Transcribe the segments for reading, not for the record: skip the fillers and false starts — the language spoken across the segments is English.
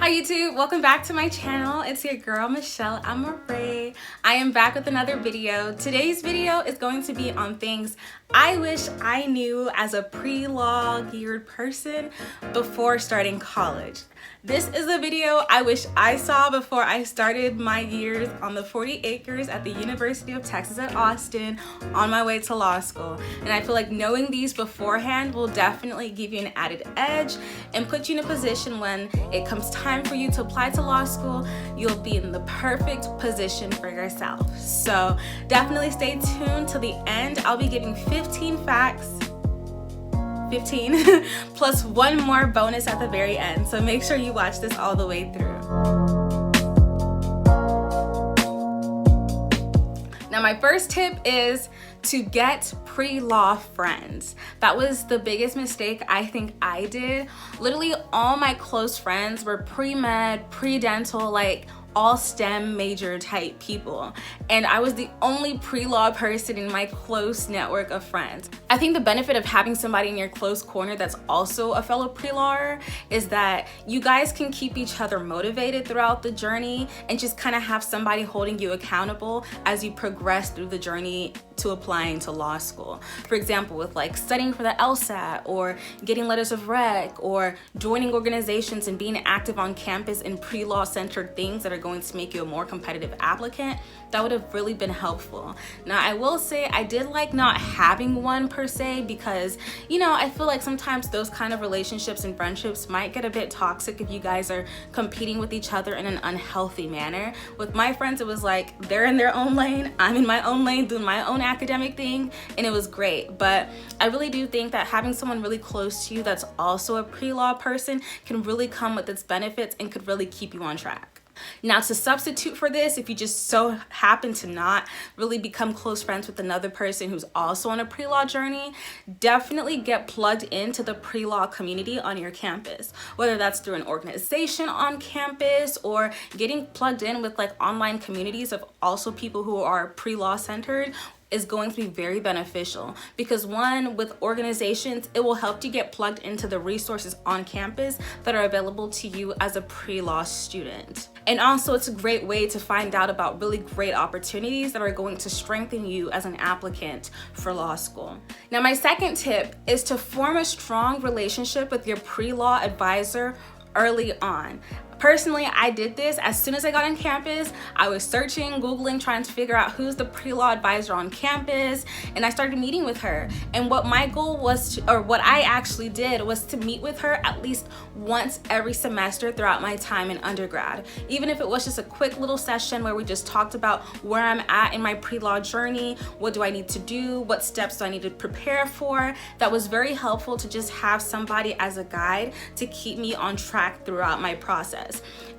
Hi YouTube, welcome back to my channel. It's your girl Michelle Amore. I am back with another video. Today's video is going to be on things I wish I knew as a pre-law geared person before starting college. This is a video I wish I saw before I started my years on the 40 acres at the University of Texas at Austin on my way to law school. And I feel like knowing these beforehand will definitely give you an added edge and put you in a position when it comes time for you to apply to law school, you'll be in the perfect position for yourself. So definitely stay tuned till the end. I'll be giving 15 facts, 15 plus one more bonus at the very end. So make sure you watch this all the way through. Now my first tip is to get pre-law friends. That was the biggest mistake I think I did. Literally all my close friends were pre-med, pre-dental, like all STEM major type people. And I was the only pre-law person in my close network of friends. I think the benefit of having somebody in your close corner that's also a fellow pre-lawyer is that you guys can keep each other motivated throughout the journey and just kind of have somebody holding you accountable as you progress through the journey to applying to law school. For example, with like studying for the LSAT or getting letters of rec or joining organizations and being active on campus in pre-law centered things that are going to make you a more competitive applicant, that would have really been helpful. Now, I will say I did like not having one per se because, you know, I feel like sometimes those kind of relationships and friendships might get a bit toxic if you guys are competing with each other in an unhealthy manner. With my friends, it was like they're in their own lane, I'm in my own lane doing my own academic thing, and it was great. But I really do think that having someone really close to you that's also a pre-law person can really come with its benefits and could really keep you on track. Now, to substitute for this, if you just so happen to not really become close friends with another person who's also on a pre-law journey, definitely get plugged into the pre-law community on your campus. Whether that's through an organization on campus or getting plugged in with like online communities of also people who are pre-law centered is going to be very beneficial because one, with organizations, it will help you get plugged into the resources on campus that are available to you as a pre-law student. And also it's a great way to find out about really great opportunities that are going to strengthen you as an applicant for law school. Now, my second tip is to form a strong relationship with your pre-law advisor early on. Personally, I did this as soon as I got on campus. I was searching, Googling, trying to figure out who's the pre-law advisor on campus, and I started meeting with her. And what my goal was to, or what I actually did was to meet with her at least once every semester throughout my time in undergrad. Even if it was just a quick little session where we just talked about where I'm at in my pre-law journey, what do I need to do, what steps do I need to prepare for. That was very helpful to just have somebody as a guide to keep me on track throughout my process.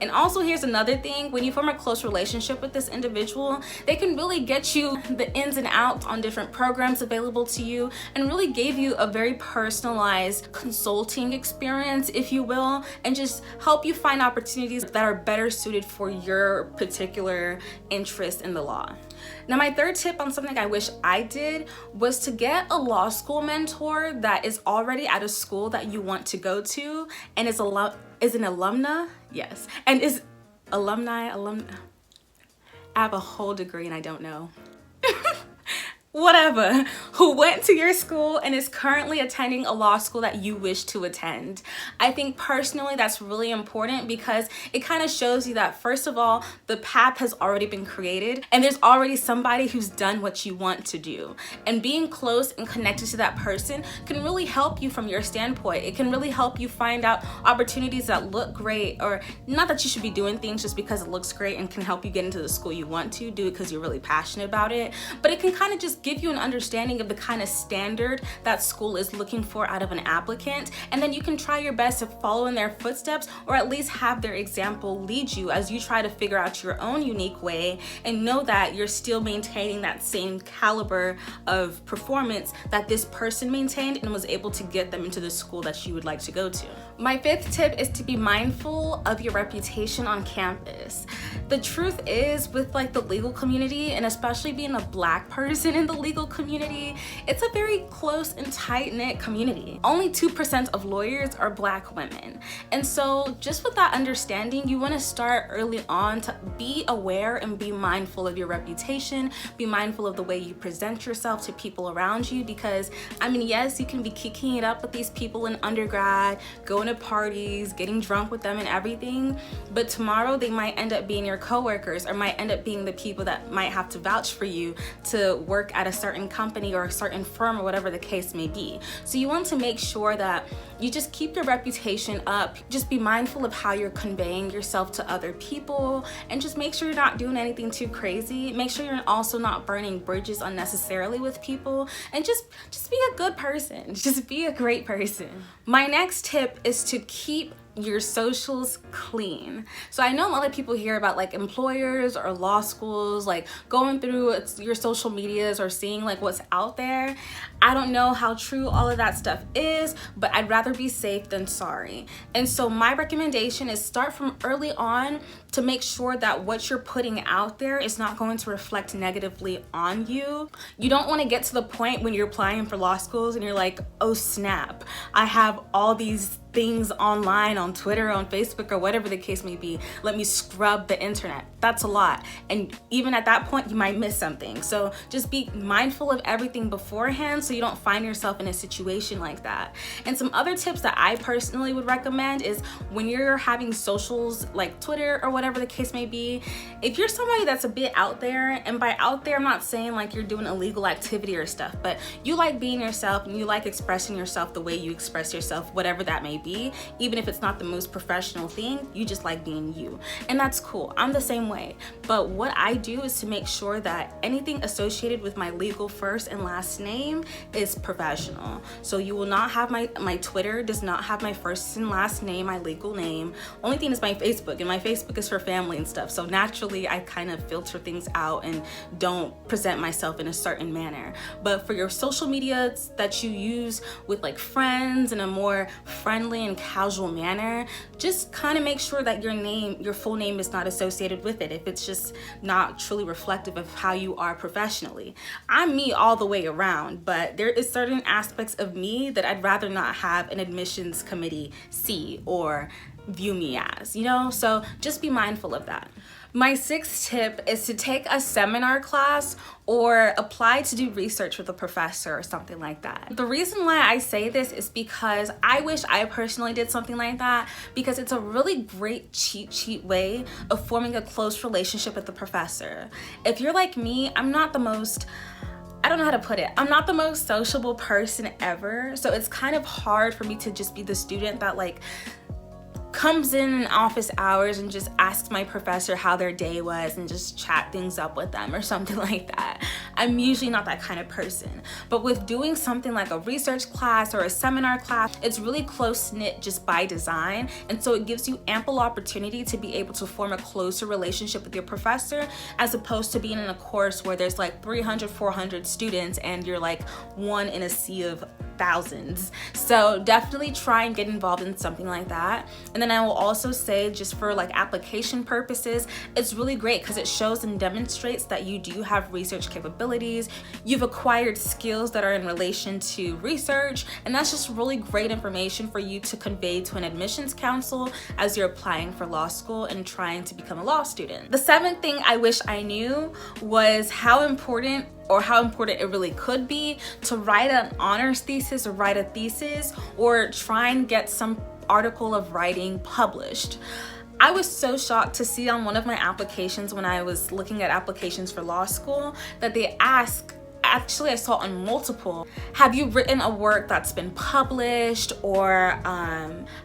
And also, here's another thing: when you form a close relationship with this individual, they can really get you the ins and outs on different programs available to you and really give you a very personalized consulting experience, if you will, and just help you find opportunities that are better suited for your particular interest in the law. Now, my third tip on something I wish I did was to get a law school mentor that is already at a school that you want to go to and is an alumna, yes, and is alumni. I have a whole degree and I don't know. Whatever, who went to your school and is currently attending a law school that you wish to attend. I think personally that's really important because it kind of shows you that, first of all, the path has already been created and there's already somebody who's done what you want to do. And being close and connected to that person can really help you from your standpoint. It can really help you find out opportunities that look great, or not that you should be doing things just because it looks great and can help you get into the school you want to, do it because you're really passionate about it, but it can kind of just give you an understanding of the kind of standard that school is looking for out of an applicant, and then you can try your best to follow in their footsteps or at least have their example lead you as you try to figure out your own unique way and know that you're still maintaining that same caliber of performance that this person maintained and was able to get them into the school that you would like to go to. My fifth tip is to be mindful of your reputation on campus. The truth is, with like the legal community, and especially being a Black person in the legal community, it's a very close and tight-knit community. Only 2% of lawyers are Black women. And so just with that understanding, you want to start early on to be aware and be mindful of your reputation, be mindful of the way you present yourself to people around you, because I mean, yes, you can be kicking it up with these people in undergrad, going to parties, getting drunk with them and everything, but tomorrow they might end up being your coworkers or might end up being the people that might have to vouch for you to work at a certain company or a certain firm or whatever the case may be. So you want to make sure that you just keep your reputation up. Just be mindful of how you're conveying yourself to other people, and just make sure you're not doing anything too crazy. Make sure you're also not burning bridges unnecessarily with people, and just be a good person. Just be a great person. My next tip is to keep your socials clean. So I know a lot of people hear about like employers or law schools like going through your social medias or seeing like what's out there. I don't know how true all of that stuff is, but I'd rather be safe than sorry. And so my recommendation is start from early on to make sure that what you're putting out there is not going to reflect negatively on you. You don't want to get to the point when you're applying for law schools and you're like, oh snap, I have all these things online on Twitter, on Facebook, or whatever the case may be. Let me scrub the internet. That's a lot. And even at that point, you might miss something. So just be mindful of everything beforehand so you don't find yourself in a situation like that. And some other tips that I personally would recommend is when you're having socials like Twitter or whatever the case may be, if you're somebody that's a bit out there, and by out there, I'm not saying like you're doing illegal activity or stuff, but you like being yourself and you like expressing yourself the way you express yourself, whatever that may be, even if it's not the most professional thing, you just like being you. And that's cool. I'm the same way. But what I do is to make sure that anything associated with my legal first and last name is professional. So you will not have my Twitter does not have my first and last name, my legal name. Only thing is my Facebook, and my Facebook is for family and stuff. So naturally I kind of filter things out and don't present myself in a certain manner. But for your social media that you use with like friends in a more friendly and casual manner, just kind of make sure that your full name is not associated with it if it's just not truly reflective of how you are professionally. I'm me all the way around, but there is certain aspects of me that I'd rather not have an admissions committee see or view me as, you know? So just be mindful of that. My sixth tip is to take a seminar class or apply to do research with a professor or something like that. The reason why I say this is because I wish I personally did something like that, because it's a really great cheat sheet way of forming a close relationship with the professor. If you're like me, I don't know how to put it. I'm not the most sociable person ever. So it's kind of hard for me to just be the student that like comes in office hours and just asks my professor how their day was and just chat things up with them or something like that. I'm usually not that kind of person. But with doing something like a research class or a seminar class, it's really close-knit just by design. And so it gives you ample opportunity to be able to form a closer relationship with your professor, as opposed to being in a course where there's like 300, 400 students and you're like one in a sea of thousands. So definitely try and get involved in something like that. And then I will also say, just for like application purposes, it's really great because it shows and demonstrates that you do have research capabilities. You've acquired skills that are in relation to research, and that's just really great information for you to convey to an admissions counsel as you're applying for law school and trying to become a law student. The seventh thing I wish I knew was how important it really could be to write an honors thesis or write a thesis or try and get some article of writing published. I was so shocked to see on one of my applications when I was looking at applications for law school that they ask, actually I saw on multiple, have you written a work that's been published, or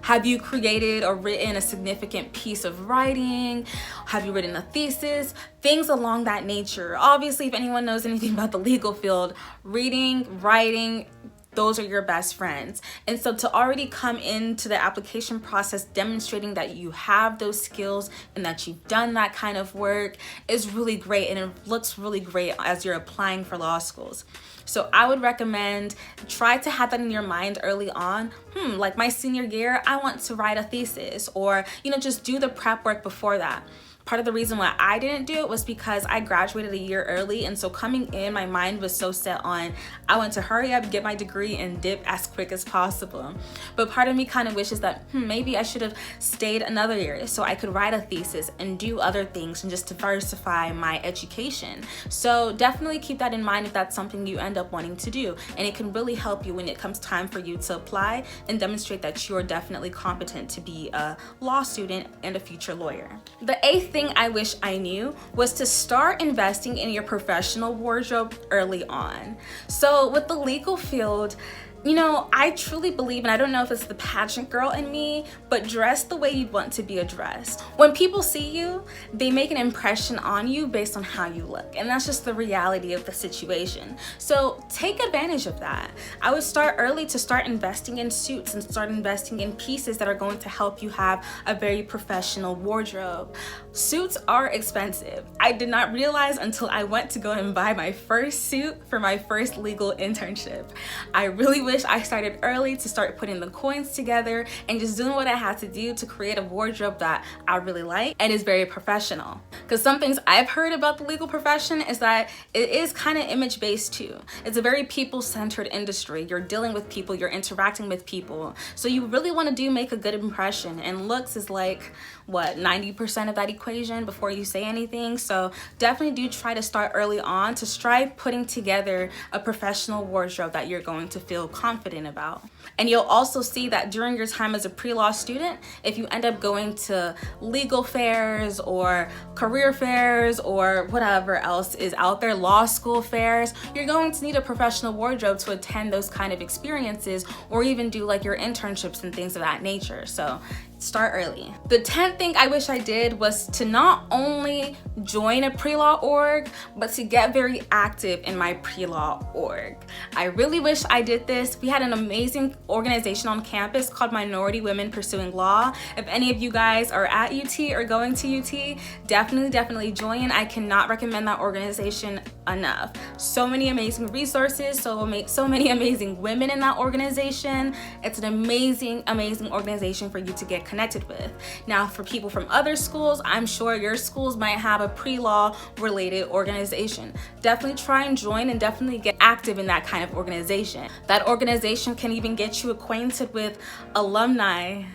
have you created or written a significant piece of writing? Have you written a thesis? Things along that nature. Obviously, if anyone knows anything about the legal field, reading, writing, those are your best friends. And so to already come into the application process demonstrating that you have those skills and that you've done that kind of work is really great, and it looks really great as you're applying for law schools. So I would recommend try to have that in your mind early on. Like my senior year, I want to write a thesis, or just do the prep work before that. Part of the reason why I didn't do it was because I graduated a year early, and so coming in, my mind was so set on I want to hurry up, get my degree, and dip as quick as possible. But part of me kind of wishes that maybe I should have stayed another year so I could write a thesis and do other things and just diversify my education. So definitely keep that in mind if that's something you end up wanting to do, and it can really help you when it comes time for you to apply and demonstrate that you're definitely competent to be a law student and a future lawyer. The 8th thing I wish I knew was to start investing in your professional wardrobe early on. So with the legal field, you know, I truly believe, and I don't know if it's the pageant girl in me, but dress the way you'd want to be addressed. When people see you, they make an impression on you based on how you look, and that's just the reality of the situation. So take advantage of that. I would start early to start investing in suits and start investing in pieces that are going to help you have a very professional wardrobe. Suits are expensive. I did not realize until I went to go and buy my first suit for my first legal internship. I really wish I started early to start putting the coins together and just doing what I had to do to create a wardrobe that I really like and is very professional. Because some things I've heard about the legal profession is that it is kind of image-based too. It's a very people-centered industry. You're dealing with people, you're interacting with people. So you really want to make a good impression, and looks is like, what, 90% of that equation before you say anything. So definitely do try to start early on to strive putting together a professional wardrobe that you're going to feel confident about. And you'll also see that during your time as a pre-law student, if you end up going to legal fairs or career fairs or whatever else is out there, law school fairs, you're going to need a professional wardrobe to attend those kind of experiences, or even do like your internships and things of that nature. So start early. The 10th thing I wish I did was to not only join a pre-law org, but to get very active in my pre-law org. I really wish I did this. We had an amazing organization on campus called Minority Women Pursuing Law. If any of you guys are at UT or going to UT, definitely join. I cannot recommend that organization enough. So many amazing resources, so many amazing women in that organization. It's an amazing organization for you to get connected with. Now, for people from other schools, I'm sure your schools might have a pre-law related organization. Definitely try and join and definitely get active in that kind of organization. That organization can even get you acquainted with alumna.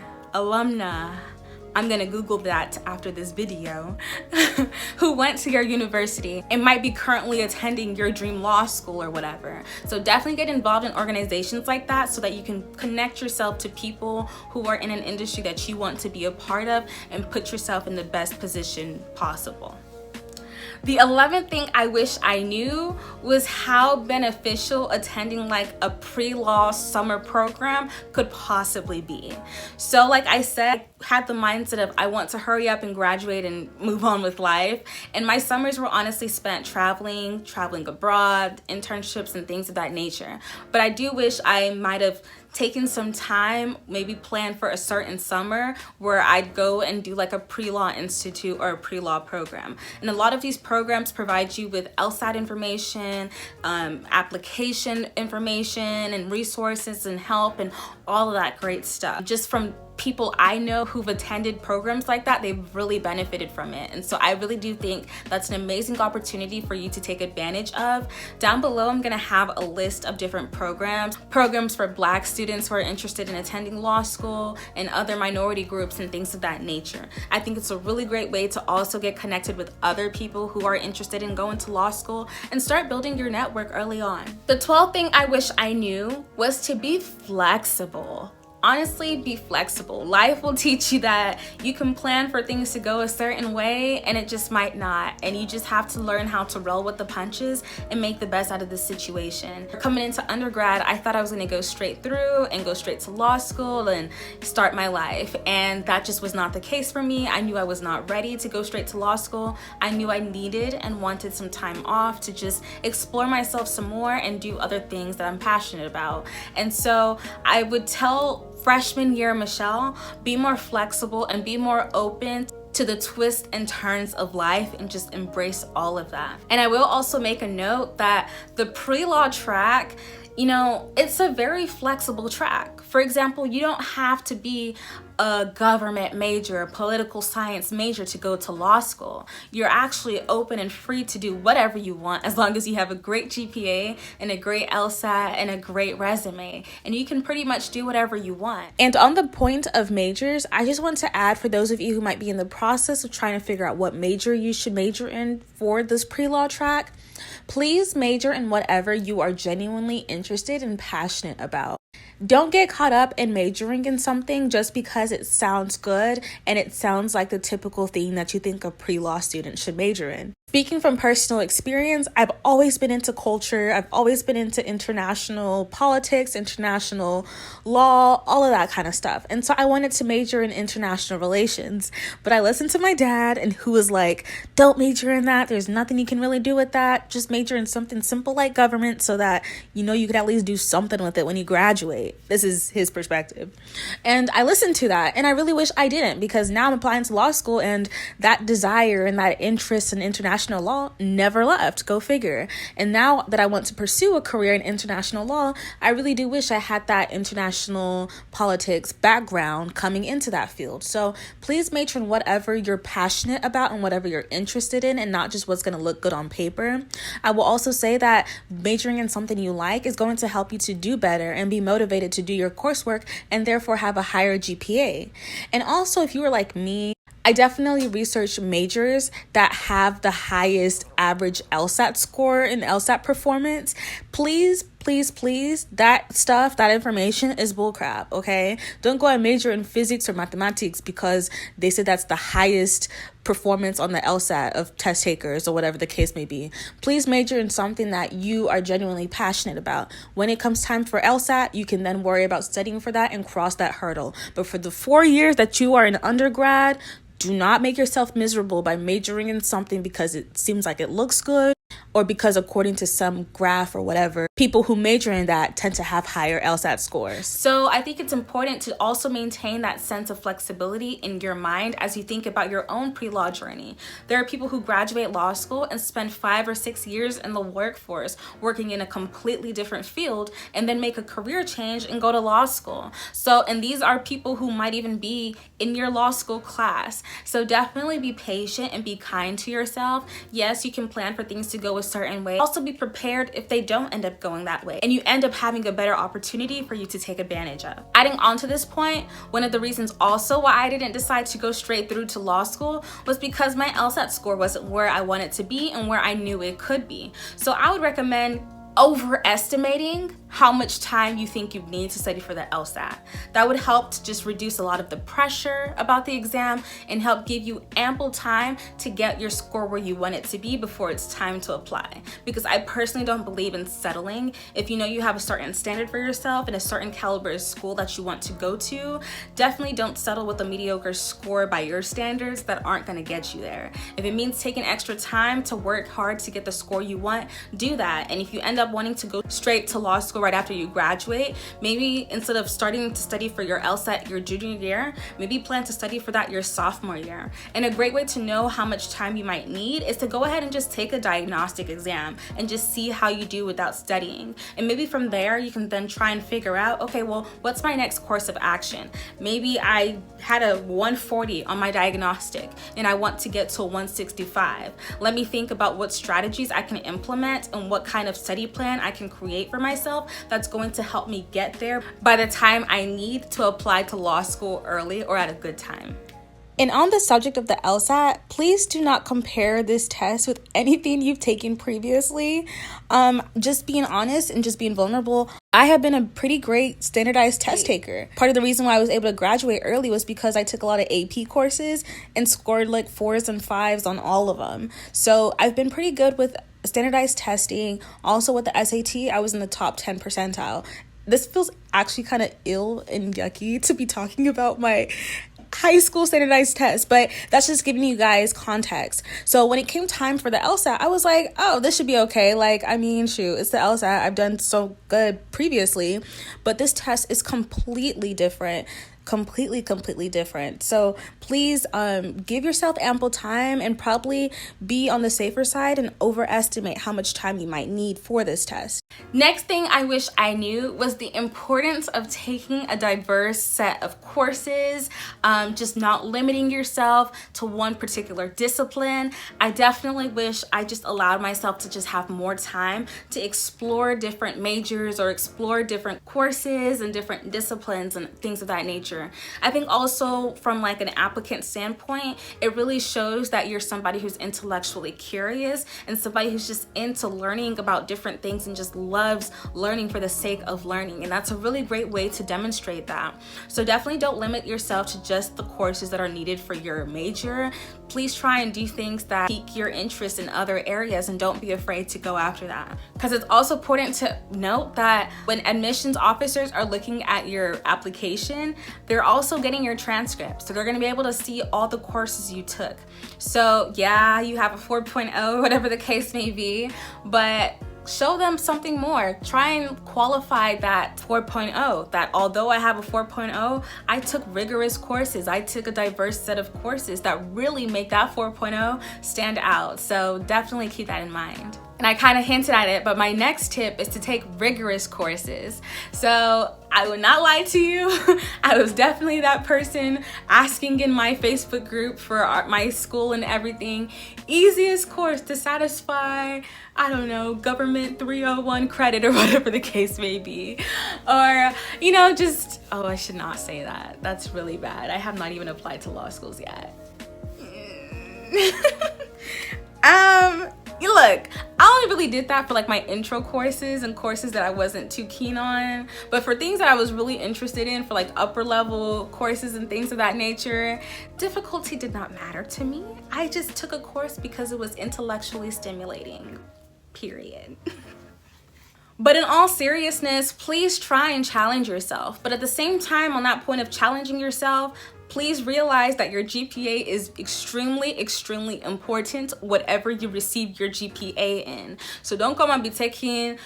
I'm gonna Google that after this video, who went to your university and might be currently attending your dream law school or whatever. So definitely get involved in organizations like that so that you can connect yourself to people who are in an industry that you want to be a part of and put yourself in the best position possible. The 11th thing I wish I knew was how beneficial attending like a pre-law summer program could possibly be. So like I said, I had the mindset of I want to hurry up and graduate and move on with life. And my summers were honestly spent traveling abroad, internships and things of that nature. But I do wish I might have taken some time, maybe plan for a certain summer where I'd go and do like a pre-law institute or a pre-law program. And a lot of these programs provide you with LSAT information, application information and resources and help and all of that great stuff. Just from people I know who've attended programs like that, they've really benefited from it. And so I really do think that's an amazing opportunity for you to take advantage of. Down below, I'm gonna have a list of different programs for Black students who are interested in attending law school and other minority groups and things of that nature. I think it's a really great way to also get connected with other people who are interested in going to law school and start building your network early on. The 12th thing I wish I knew was to be flexible. Honestly, be flexible. Life will teach you that you can plan for things to go a certain way and it just might not. And you just have to learn how to roll with the punches and make the best out of the situation. Coming into undergrad, I thought I was gonna go straight through and go straight to law school and start my life. And that just was not the case for me. I knew I was not ready to go straight to law school. I knew I needed and wanted some time off to just explore myself some more and do other things that I'm passionate about. And so I would tell freshman year Michelle, be more flexible and be more open to the twists and turns of life and just embrace all of that. And I will also make a note that the pre-law track, you know, it's a very flexible track. For example, you don't have to be a government major, a political science major to go to law school. You're actually open and free to do whatever you want as long as you have a great GPA and a great LSAT and a great resume. And you can pretty much do whatever you want. And on the point of majors, I just want to add, for those of you who might be in the process of trying to figure out what major you should major in for this pre-law track, please major in whatever you are genuinely interested and passionate about. Don't get caught up in majoring in something just because it sounds good and it sounds like the typical thing that you think a pre-law student should major in. Speaking from personal experience, I've always been into culture. I've always been into international politics, international law, all of that kind of stuff. And so I wanted to major in international relations. But I listened to my dad, and who was like, don't major in that. There's nothing you can really do with that. Just major in something simple like government so that, you could at least do something with it when you graduate. This is his perspective. And I listened to that, and I really wish I didn't, because now I'm applying to law school, and that desire and that interest in international law never left. Go figure. And now that I want to pursue a career in international law, I really do wish I had that international politics background coming into that field. So please major in whatever you're passionate about and whatever you're interested in, and not just what's going to look good on paper. I will also say that majoring in something you like is going to help you to do better and be motivated to do your coursework and therefore have a higher GPA. And also, if you were like me, I definitely researched majors that have the highest average LSAT score and LSAT performance. Please, that information is bullcrap, okay? Don't go and major in physics or mathematics because they said that's the highest performance on the LSAT of test takers or whatever the case may be. Please major in something that you are genuinely passionate about. When it comes time for LSAT, you can then worry about studying for that and cross that hurdle. But for the 4 years that you are in undergrad, do not make yourself miserable by majoring in something because it seems like it looks good, or because according to some graph or whatever, people who major in that tend to have higher LSAT scores. So I think it's important to also maintain that sense of flexibility in your mind as you think about your own pre-law journey. There are people who graduate law school and spend 5 or 6 years in the workforce working in a completely different field and then make a career change and go to law school. And these are people who might even be in your law school class. So definitely be patient and be kind to yourself. Yes, you can plan for things to go a certain way. Also be prepared if they don't end up going that way and you end up having a better opportunity for you to take advantage of. Adding on to this point, one of the reasons also why I didn't decide to go straight through to law school was because my LSAT score wasn't where I wanted to be and where I knew it could be. So I would recommend overestimating how much time you think you need to study for the LSAT. That would help to just reduce a lot of the pressure about the exam and help give you ample time to get your score where you want it to be before it's time to apply. Because I personally don't believe in settling. If you know you have a certain standard for yourself and a certain caliber of school that you want to go to, definitely don't settle with a mediocre score by your standards that aren't going to get you there. If it means taking extra time to work hard to get the score you want, do that. And if you end up wanting to go straight to law school right after you graduate, maybe instead of starting to study for your LSAT your junior year, maybe plan to study for that your sophomore year. And a great way to know how much time you might need is to go ahead and just take a diagnostic exam and just see how you do without studying. And maybe from there, you can then try and figure out, okay, well, what's my next course of action? Maybe I had a 140 on my diagnostic and I want to get to a 165. Let me think about what strategies I can implement and what kind of study plan I can create for myself that's going to help me get there by the time I need to apply to law school early or at a good time. And on the subject of the LSAT, please do not compare this test with anything you've taken previously. Just being honest and just being vulnerable, I have been a pretty great standardized test taker. Part of the reason why I was able to graduate early was because I took a lot of AP courses and scored like 4s and 5s on all of them. So I've been pretty good with standardized testing. Also with the SAT, I was in the top 10 percentile. This feels actually kind of ill and yucky to be talking about my high school standardized test, but that's just giving you guys context. So when it came time for the LSAT, I was like, oh, this should be okay. Shoot, it's the LSAT. I've done so good previously, but this test is completely different. Completely different. So please give yourself ample time and probably be on the safer side and overestimate how much time you might need for this test. Next thing I wish I knew was the importance of taking a diverse set of courses, just not limiting yourself to one particular discipline. I definitely wish I just allowed myself to just have more time to explore different majors or explore different courses and different disciplines and things of that nature. I think also from like an applicant standpoint, it really shows that you're somebody who's intellectually curious and somebody who's just into learning about different things and just loves learning for the sake of learning, and that's a really great way to demonstrate that. So definitely don't limit yourself to just the courses that are needed for your major. Please try and do things that pique your interest in other areas, and don't be afraid to go after that, because it's also important to note that when admissions officers are looking at your application, they're also getting your transcript, so they're going to be able to see all the courses you took. So yeah, you have a 4.0, whatever the case may be, but show them something more. Try and qualify that 4.0, that although I have a 4.0, I took rigorous courses. I took a diverse set of courses that really make that 4.0 stand out. So definitely keep that in mind. And I kind of hinted at it, but my next tip is to take rigorous courses. So I would not lie to you. I was definitely that person asking in my Facebook group for my school and everything. Easiest course to satisfy, I don't know, government 301 credit or whatever the case may be. Or, you know, just, oh, I should not say that. That's really bad. I have not even applied to law schools yet. Look, I only really did that for like my intro courses and courses that I wasn't too keen on, but for things that I was really interested in, for like upper level courses and things of that nature, difficulty did not matter to me. I just took a course because it was intellectually stimulating, period. But in all seriousness, please try and challenge yourself. But at the same time, on that point of challenging yourself, please realize that your GPA is extremely, extremely important, whatever you receive your GPA in. So don't come and be taking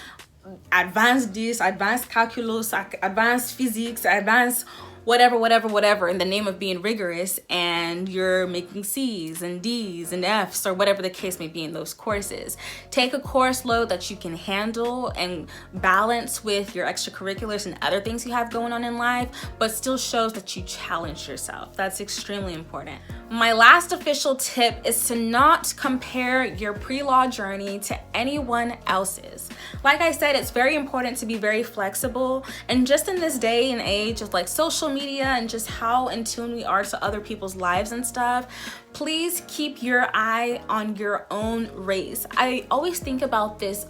advanced this, advanced calculus, advanced physics, advanced whatever in the name of being rigorous, and you're making C's and D's and F's or whatever the case may be in those courses. Take a course load that you can handle and balance with your extracurriculars and other things you have going on in life, but still shows that you challenge yourself. That's extremely important. My last official tip is to not compare your pre-law journey to anyone else's. Like I said, it's very important to be very flexible, and just in this day and age of like social media and just how in tune we are to other people's lives and stuff, please keep your eye on your own race. I always think about this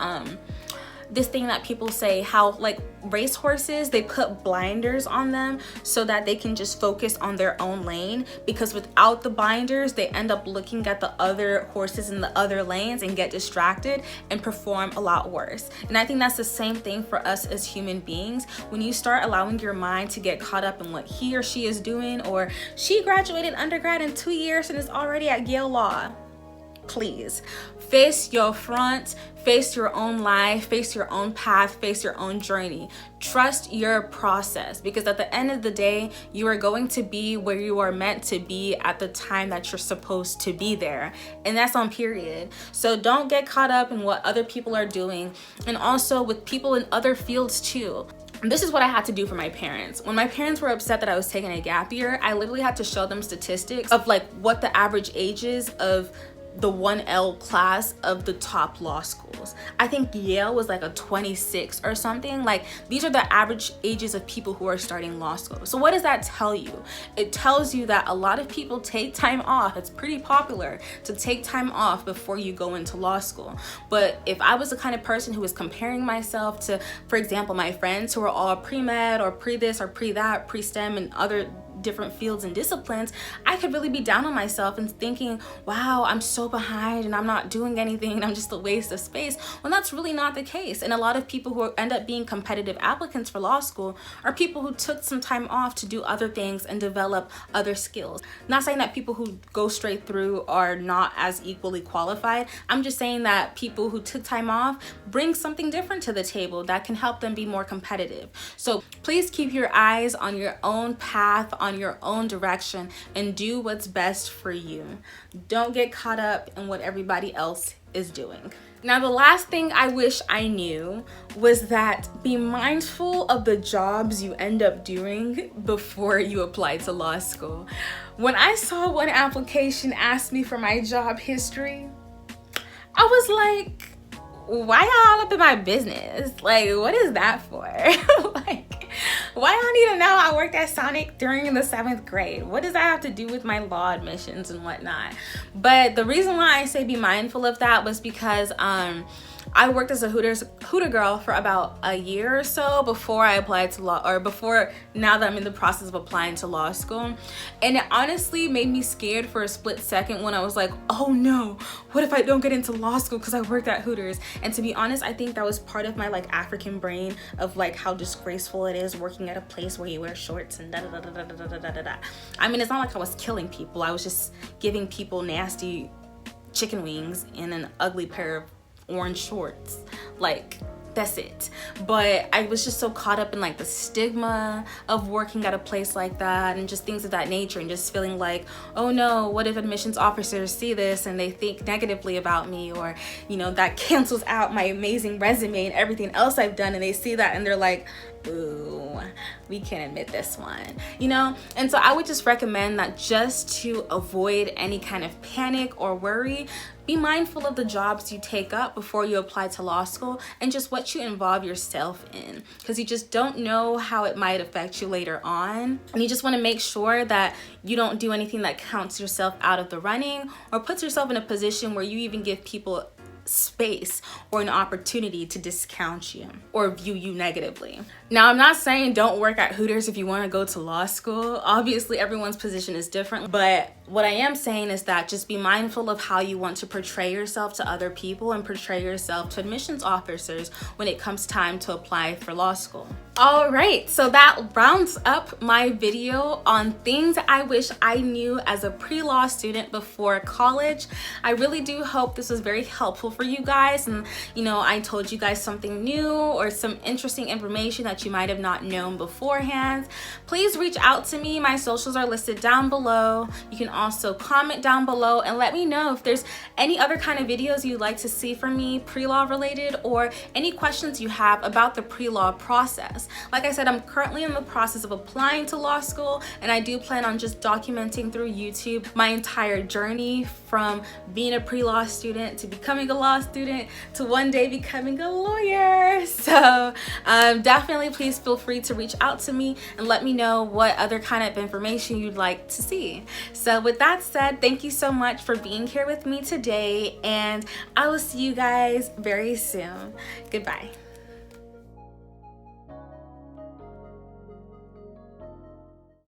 thing that people say, how like race horses, they put blinders on them so that they can just focus on their own lane, because without the blinders they end up looking at the other horses in the other lanes and get distracted and perform a lot worse. And I think that's the same thing for us as human beings. When you start allowing your mind to get caught up in what he or she is doing, or she graduated undergrad in 2 years and is already at Yale Law, please face your front, face your own life, face your own path, face your own journey. Trust your process, because at the end of the day, you are going to be where you are meant to be at the time that you're supposed to be there, and that's on period. So don't get caught up in what other people are doing, and also with people in other fields too. This is what I had to do for my parents. When my parents were upset that I was taking a gap year, I literally had to show them statistics of like what the average age is of the 1L class of the top law schools. I think Yale was like a 26 or something. Like, these are the average ages of people who are starting law school. So what does that tell you? It tells you that a lot of people take time off. It's pretty popular to take time off before you go into law school. But if I was the kind of person who was comparing myself to, for example, my friends who are all pre-med or pre-this or pre-that, pre-STEM and other different fields and disciplines, I could really be down on myself and thinking, wow, I'm so behind and I'm not doing anything and I'm just a waste of space. Well, that's really not the case. And a lot of people who end up being competitive applicants for law school are people who took some time off to do other things and develop other skills. Not saying that people who go straight through are not as equally qualified. I'm just saying that people who took time off bring something different to the table that can help them be more competitive. So please keep your eyes on your own path, on on your own direction and do what's best for you. Don't get caught up in what everybody else is doing. Now, the last thing I wish I knew was that be mindful of the jobs you end up doing before you apply to law school. When I saw one application ask me for my job history, I was like, why y'all up in my business? Like, what is that for? Like, why y'all need to know I worked at Sonic during the 7th grade? What does that have to do with my law admissions and whatnot? But the reason why I say be mindful of that was because I worked as a Hooter girl for about a year or so before I applied to law, or before now that I'm in the process of applying to law school. And it honestly made me scared for a split second when I was like, oh no, what if I don't get into law school because I worked at Hooters? And to be honest, I think that was part of my like African brain of like how disgraceful it is working at a place where you wear shorts and da da da da da da da da da. I mean, it's not like I was killing people. I was just giving people nasty chicken wings in an ugly pair of orange shorts. Like, that's it. But I was just so caught up in like the stigma of working at a place like that and just things of that nature, and just feeling like, oh no, what if admissions officers see this and they think negatively about me, or you know, that cancels out my amazing resume and everything else I've done, and they see that and they're like, ooh, we can't admit this one, you know? And so I would just recommend that just to avoid any kind of panic or worry, be mindful of the jobs you take up before you apply to law school and just what you involve yourself in, because you just don't know how it might affect you later on. And you just want to make sure that you don't do anything that counts yourself out of the running or puts yourself in a position where you even give people space or an opportunity to discount you or view you negatively. Now, I'm not saying don't work at Hooters if you want to go to law school. Obviously, everyone's position is different, but what I am saying is that just be mindful of how you want to portray yourself to other people and portray yourself to admissions officers when it comes time to apply for law school. All right, so that rounds up my video on things I wish I knew as a pre-law student before college. I really do hope this was very helpful for you guys, and you know, I told you guys something new or some interesting information that you might have not known beforehand. Please reach out to me. My socials are listed down below. You can also comment down below and let me know if there's any other kind of videos you'd like to see from me, pre-law related, or any questions you have about the pre-law process. Like I said, I'm currently in the process of applying to law school, and I do plan on just documenting through YouTube my entire journey from being a pre-law student to becoming a law student to one day becoming a lawyer. So definitely please feel free to reach out to me and let me know what other kind of information you'd like to see. So with that said, thank you so much for being here with me today, and I will see you guys very soon. Goodbye.